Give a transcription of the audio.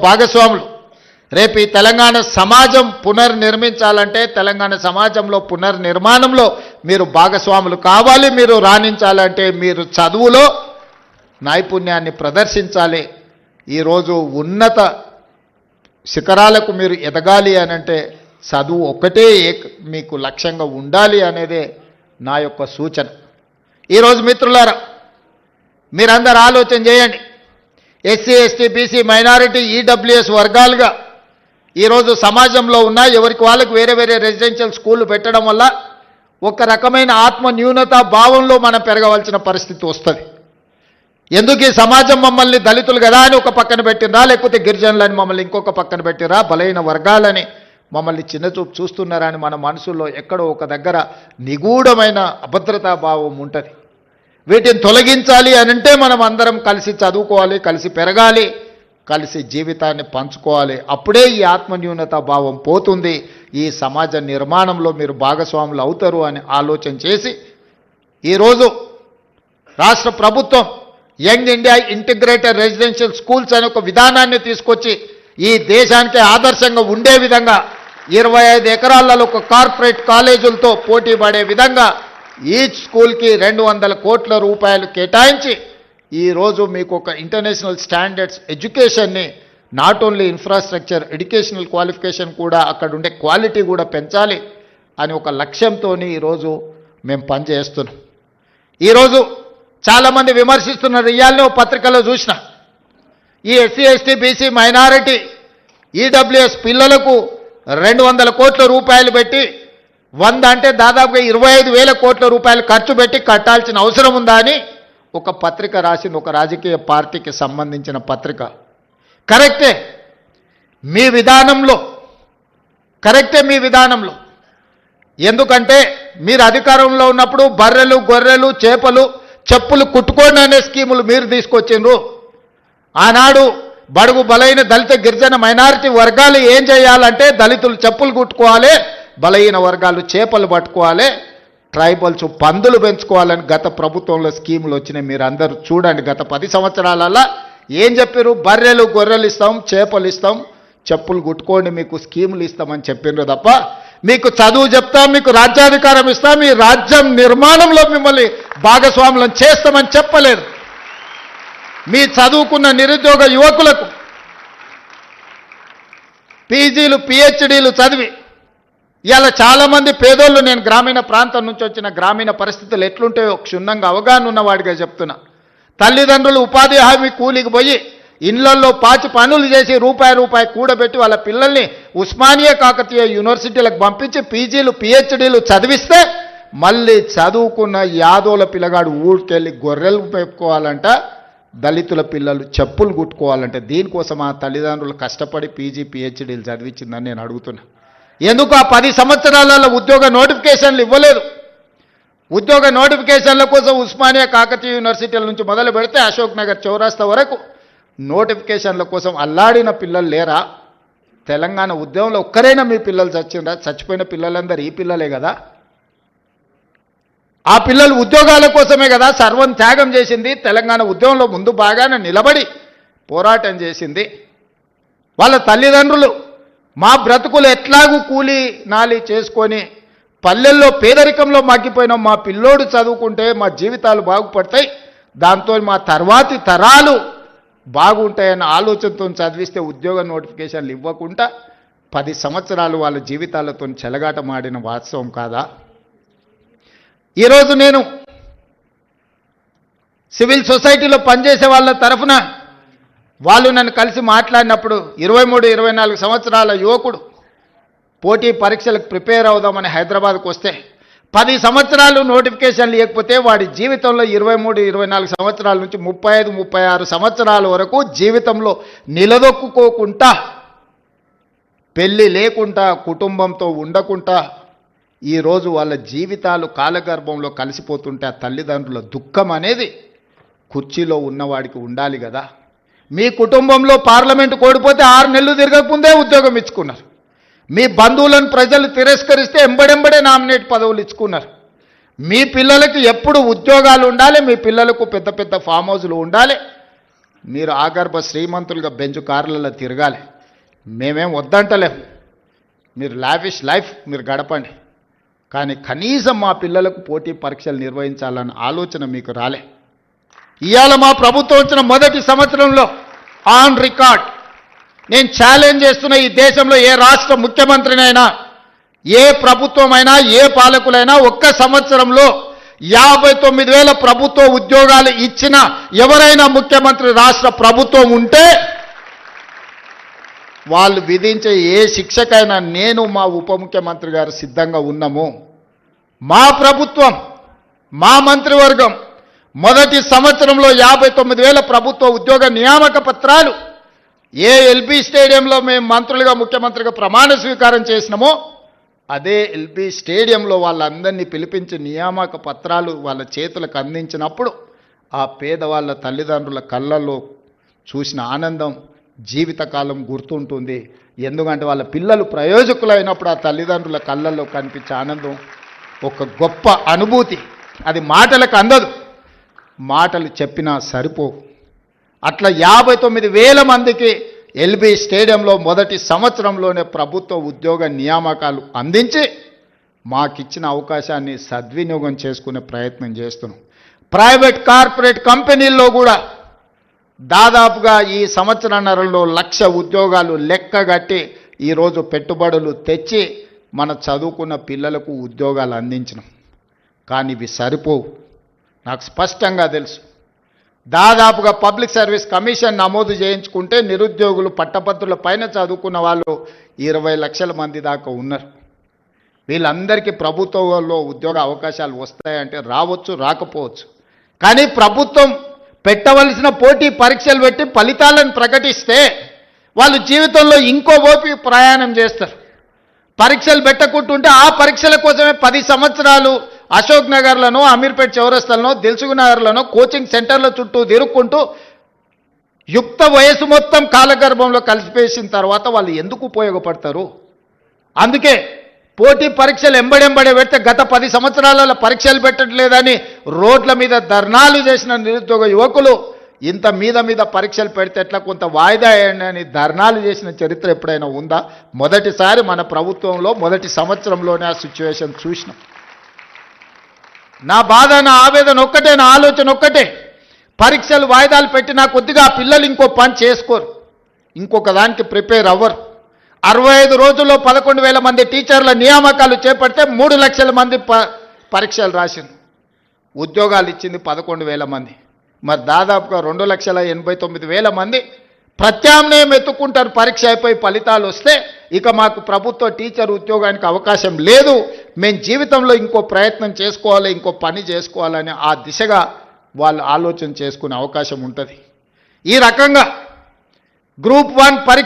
భాగస్వాములు. రేపు ఈ తెలంగాణ సమాజం పునర్నిర్మించాలంటే తెలంగాణ సమాజంలో పునర్నిర్మాణంలో మీరు భాగస్వాములు కావాలి. మీరు రాణించాలంటే మీరు చదువులో నైపుణ్యాన్ని ప్రదర్శించాలి. ఈరోజు ఉన్నత శిఖరాలకు మీరు ఎదగాలి అనంటే చదువు ఒక్కటే మీకు లక్ష్యంగా ఉండాలి అనేదే నా యొక్క సూచన. ఈరోజు మిత్రులారా, మీరందరూ ఆలోచన చేయండి. SC ST BC minority EWS వర్గాలుగా ఈరోజు సమాజంలో ఉన్న ఎవరికి వాళ్ళకి వేరే వేరే రెసిడెన్షియల్ స్కూళ్ళు పెట్టడం వల్ల ఒక రకమైన ఆత్మ న్యూనత భావంలో మనం పెరగవలసిన పరిస్థితి వస్తుంది. ఎందుకు ఈ సమాజం మమ్మల్ని దళితులు కదా అని ఒక పక్కన పెట్టినరా, లేకపోతే గిరిజనులని మమ్మల్ని ఇంకొక పక్కన పెట్టినరా, బలైన వర్గాలని మమ్మల్ని చిన్నచూపు చూస్తున్నారా అని మన మనసులో ఎక్కడో ఒక దగ్గర నిగూఢమైన అభద్రతా భావం ఉంటుంది. వీటిని తొలగించాలి అనంటే మనం అందరం కలిసి చదువుకోవాలి, కలిసి పెరగాలి, కలిసి జీవితాన్ని పంచుకోవాలి. అప్పుడే ఈ ఆత్మన్యూనత భావం పోతుంది. ఈ సమాజ నిర్మాణంలో మీరు భాగస్వాములు అవుతారు అని ఆలోచన చేసి ఈరోజు రాష్ట్ర ప్రభుత్వం young India integrated residential schools అనే ఒక విధానాన్ని తీసుకొచ్చి ఈ దేశానికి ఆదర్శంగా ఉండే విధంగా 25 ఎకరాలలో ఒక కార్పొరేట్ కాలేజీలతో పోటీ పడే విధంగా ఈచ్ స్కూల్కి 200 కోట్ల రూపాయలు కేటాయించి ఈరోజు మీకు ఒక ఇంటర్నేషనల్ స్టాండర్డ్స్ ఎడ్యుకేషన్ని not only infrastructure educational qualification కూడా అక్కడ ఉండే క్వాలిటీ కూడా పెంచాలి అని ఒక లక్ష్యంతో ఈరోజు మేము పనిచేస్తున్నాం. ఈరోజు చాలామంది విమర్శిస్తున్నారు. ఇవాళ పత్రికలో చూసిన ఈ SC ST BC minority EWS పిల్లలకు 200 కోట్ల రూపాయలు పెట్టి 100 అంటే దాదాపుగా 25,000 కోట్ల రూపాయలు ఖర్చు పెట్టి కట్టాల్సిన అవసరం ఉందా అని ఒక పత్రిక రాసింది. ఒక రాజకీయ పార్టీకి సంబంధించిన పత్రిక. కరెక్టే మీ విధానంలో ఎందుకంటే మీరు అధికారంలో ఉన్నప్పుడు బర్రెలు గొర్రెలు చేపలు చెప్పులు కుట్టుకోండి అనే స్కీములు మీరు తీసుకొచ్చిండ్రు. ఆనాడు బడుగు బలైన దళిత గిరిజన మైనారిటీ వర్గాలు ఏం చేయాలంటే దళితులు చెప్పులు కుట్టుకోవాలి, బలహీన వర్గాలు చేపలు పట్టుకోవాలి, ట్రైబల్స్ పందులు పెంచుకోవాలని గత ప్రభుత్వంలో స్కీములు వచ్చినాయి. మీరు అందరూ చూడండి. గత 10 సంవత్సరాలలో ఏం చెప్పారు? బర్రెలు గొర్రెలు ఇస్తాం, చేపలు ఇస్తాం, చెప్పులు కుట్టుకోండి, మీకు స్కీములు ఇస్తామని చెప్పిండ్రు తప్ప మీకు చదువు చెప్తాం, మీకు రాజ్యాధికారం ఇస్తాం, మీ రాజ్యం నిర్మాణంలో మిమ్మల్ని భాగస్వాములను చేస్తామని చెప్పలేదు. మీ చదువుకున్న నిరుద్యోగ యువకులకు పీజీలు పిహెచ్డీలు చదివి ఇలా చాలామంది పేదోళ్ళు, నేను గ్రామీణ ప్రాంతం నుంచి వచ్చిన గ్రామీణ పరిస్థితులు ఎట్లుంటాయో క్షుణ్ణంగా అవగాహన ఉన్నవాడిగా చెప్తున్నా. తల్లిదండ్రులు ఉపాధి హామీ కూలికి పోయి ఇళ్లల్లో పాచి పనులు చేసి రూపాయి కూడబెట్టి వాళ్ళ పిల్లల్ని ఉస్మానియా కాకతీయ యూనివర్సిటీలకు పంపించి పీజీలు పిహెచ్డీలు చదివిస్తే మళ్ళీ చదువుకున్న యాదోల పిల్లగాడు ఊరికెళ్ళి గొర్రెలు పెట్టుకోవాలంట, దళితుల పిల్లలు చెప్పులు కుట్టుకోవాలంటే దీనికోసం ఆ తల్లిదండ్రులు కష్టపడి పీజీ పిహెచ్డీలు చదివించిందని నేను అడుగుతున్నా. ఎందుకు ఆ 10 సంవత్సరాలలో ఉద్యోగ నోటిఫికేషన్లు ఇవ్వలేదు? ఉద్యోగ నోటిఫికేషన్ల కోసం ఉస్మానియా కాకతీయ యూనివర్సిటీల నుంచి మొదలు పెడితే అశోక్ నగర్ చౌరాస్తా వరకు నోటిఫికేషన్ల కోసం అల్లాడిన పిల్లలు లేరా? తెలంగాణ ఉద్యమంలో ఒక్కరైనా మీ పిల్లలు చచ్చిండ్రా? చచ్చిపోయిన పిల్లలందరూ ఈ పిల్లలే కదా. ఆ పిల్లలు ఉద్యోగాల కోసమే కదా సర్వం త్యాగం చేసింది. తెలంగాణ ఉద్యమంలో ముందు బాగానే నిలబడి పోరాటం చేసింది. వాళ్ళ తల్లిదండ్రులు మా బ్రతుకులు ఎట్లాగూ కూలి నాలి చేసుకొని పల్లెల్లో పేదరికంలో మగ్గిపోయినాం, మా పిల్లోడు చదువుకుంటే మా జీవితాలు బాగుపడతాయి, దాంతో మా తర్వాతి తరాలు బాగుంటాయన్న ఆలోచనతో చదివిస్తే ఉద్యోగ నోటిఫికేషన్లు ఇవ్వకుండా 10 సంవత్సరాలు వాళ్ళ జీవితాలతో చెలగాటమాడిన వాస్తవం కాదా? ఈరోజు నేను సివిల్ సొసైటీలో పనిచేసే వాళ్ళ తరఫున వాళ్ళు నన్ను కలిసి మాట్లాడినప్పుడు 23-24 సంవత్సరాల యువకుడు పోటీ పరీక్షలకు ప్రిపేర్ అవుదామని హైదరాబాద్కు వస్తే 10 సంవత్సరాలు నోటిఫికేషన్లు ఇవ్వకపోతే వాడి జీవితంలో 23-24 సంవత్సరాల నుంచి 35-36 సంవత్సరాల వరకు జీవితంలో నిలదొక్కుకోకుండా, పెళ్ళి లేకుండా, కుటుంబంతో ఉండకుండా ఈరోజు వాళ్ళ జీవితాలు కాలగర్భంలో కలిసిపోతుంటే ఆ తల్లిదండ్రుల దుఃఖం అనేది కుర్చీలో ఉన్నవాడికి ఉండాలి కదా. మీ కుటుంబంలో పార్లమెంటు కోడిపోతే 6 నెలలు తిరగకముందే ఉద్యోగం ఇచ్చుకున్నారు. మీ బంధువులను ప్రజలు తిరస్కరిస్తే ఎంబడెంబడే నామినేట్ పదవులు ఇచ్చుకున్నారు. మీ పిల్లలకి ఎప్పుడు ఉద్యోగాలు ఉండాలి, మీ పిల్లలకు పెద్ద పెద్ద ఫామ్ హౌస్లు ఉండాలి, మీరు ఆగర్భ శ్రీమంతులుగా బెంచ్ కార్లలో తిరగాలి, మేమేం వద్దంటలేం. మీరు లావిష్ లైఫ్ మీరు గడపండి, కానీ కనీసం మా పిల్లలకు పోటీ పరీక్షలు నిర్వహించాలన్న ఆలోచన మీకు రాలే. ఇవాళ మా ప్రభుత్వం వచ్చిన మొదటి సంవత్సరంలో ఆన్ రికార్డ్ నేను ఛాలెంజ్ చేస్తున్న, ఈ దేశంలో ఏ రాష్ట్ర ముఖ్యమంత్రినైనా, ఏ ప్రభుత్వమైనా, ఏ పాలకులైనా ఒక్క సంవత్సరంలో 59,000 ప్రభుత్వ ఉద్యోగాలు ఇచ్చిన ఎవరైనా ముఖ్యమంత్రి రాష్ట్ర ప్రభుత్వం ఉంటే వాళ్ళు విధించే ఏ శిక్షకైనా నేను మా ఉప ముఖ్యమంత్రి గారు సిద్ధంగా ఉన్నాము. మా ప్రభుత్వం, మా మంత్రివర్గం మొదటి సంవత్సరంలో 59,000 ప్రభుత్వ ఉద్యోగ నియామక పత్రాలు ఏ ఎల్బీ స్టేడియంలో మేము మంత్రులుగా ముఖ్యమంత్రిగా ప్రమాణ స్వీకారం చేసినామో అదే ఎల్బీ స్టేడియంలో వాళ్ళందరినీ పిలిపించి నియామక పత్రాలు వాళ్ళ చేతులకు అందించినప్పుడు ఆ పేదవాళ్ళ తల్లిదండ్రుల కళ్ళల్లో చూసిన ఆనందం జీవితకాలం గుర్తుంటుంది. ఎందుకంటే వాళ్ళ పిల్లలు ప్రయోజకులైనప్పుడు ఆ తల్లిదండ్రుల కళ్ళల్లో కనిపించే ఆనందం ఒక గొప్ప అనుభూతి. అది మాటలకు అందదు, మాటలు చెప్పినా సరిపోవు. అట్లా 59,000 మందికి ఎల్బీ స్టేడియంలో మొదటి సంవత్సరంలోనే ప్రభుత్వ ఉద్యోగ నియామకాలు అందించి మాకిచ్చిన అవకాశాన్ని సద్వినియోగం చేసుకునే ప్రయత్నం చేస్తున్నాం. ప్రైవేట్ కార్పొరేట్ కంపెనీల్లో కూడా దాదాపుగా ఈ సంవత్సరన్నరలో 1,00,000 ఉద్యోగాలు లెక్కగట్టి ఈరోజు పెట్టుబడులు తెచ్చి మన చదువుకున్న పిల్లలకు ఉద్యోగాలు అందించినాం. కానీ ఇవి సరిపోవు, నాకు స్పష్టంగా తెలుసు. దాదాపుగా పబ్లిక్ సర్వీస్ కమిషన్ నమోదు చేయించుకుంటే నిరుద్యోగులు పట్టభద్రుల పైన చదువుకున్న వాళ్ళు 20 లక్షల మంది దాకా ఉన్నారు. వీళ్ళందరికీ ప్రభుత్వంలో ఉద్యోగ అవకాశాలు వస్తాయంటే రావచ్చు, రాకపోవచ్చు. కానీ ప్రభుత్వం పెట్టవలసిన పోటీ పరీక్షలు పెట్టి ఫలితాలను ప్రకటిస్తే వాళ్ళు జీవితంలో ఇంకో ఓపి ప్రయాణం చేస్తారు. పరీక్షలు పెట్టకుంటుంటే ఆ పరీక్షల కోసమే 10 సంవత్సరాలు అశోక్ నగర్లను, అమీర్పేట్ చౌరస్తాలను, దిల్సుఖ్ నగర్లను కోచింగ్ సెంటర్ల చుట్టూ తిరుక్కుంటూ యుక్త వయసు మొత్తం కాలగర్భంలో కలిసిపేసిన తర్వాత వాళ్ళు ఎందుకు ఉపయోగపడతారు? అందుకే పోటీ పరీక్షలు ఎంబడెంబడే పెడితే గత 10 సంవత్సరాల పరీక్షలు పెట్టట్లేదని రోడ్ల మీద ధర్నాలు చేసిన నిరుద్యోగ యువకులు ఇంత మీద పరీక్షలు పెడితే ఎట్లా కొంత వాయిదా అని ధర్నాలు చేసిన చరిత్ర ఎప్పుడైనా ఉందా? మొదటిసారి మన ప్రభుత్వంలో మొదటి సంవత్సరంలోనే ఆ సిచ్యువేషన్ చూసినాం. నా బాధ, నా ఆవేదన ఒక్కటే, నా ఆలోచన ఒక్కటే, పరీక్షలు వాయిదాలు పెట్టినా కొద్దిగా పిల్లలు ఇంకో పని చేసుకోరు, ఇంకొక దానికి ప్రిపేర్ అవ్వరు. 65 రోజుల్లో 11,000 మంది టీచర్ల నియామకాలు చేపడితే 3 లక్షల మంది పరీక్షలు రాసింది, ఉద్యోగాలు ఇచ్చింది 11,000 మంది. మరి దాదాపుగా 2,89,000 మంది ప్రత్యామ్నాయం ఎత్తుకుంటారు. పరీక్ష అయిపోయి ఫలితాలు వస్తే ఇక మాకు ప్రభుత్వ టీచర్ ఉద్యోగానికి అవకాశం లేదు, మేము జీవితంలో ఇంకో ప్రయత్నం చేసుకోవాలి, ఇంకో పని చేసుకోవాలని ఆ దిశగా వాళ్ళు ఆలోచన చేసుకునే అవకాశం ఉంటుంది. ఈ రకంగా గ్రూప్ 1 పరీక్ష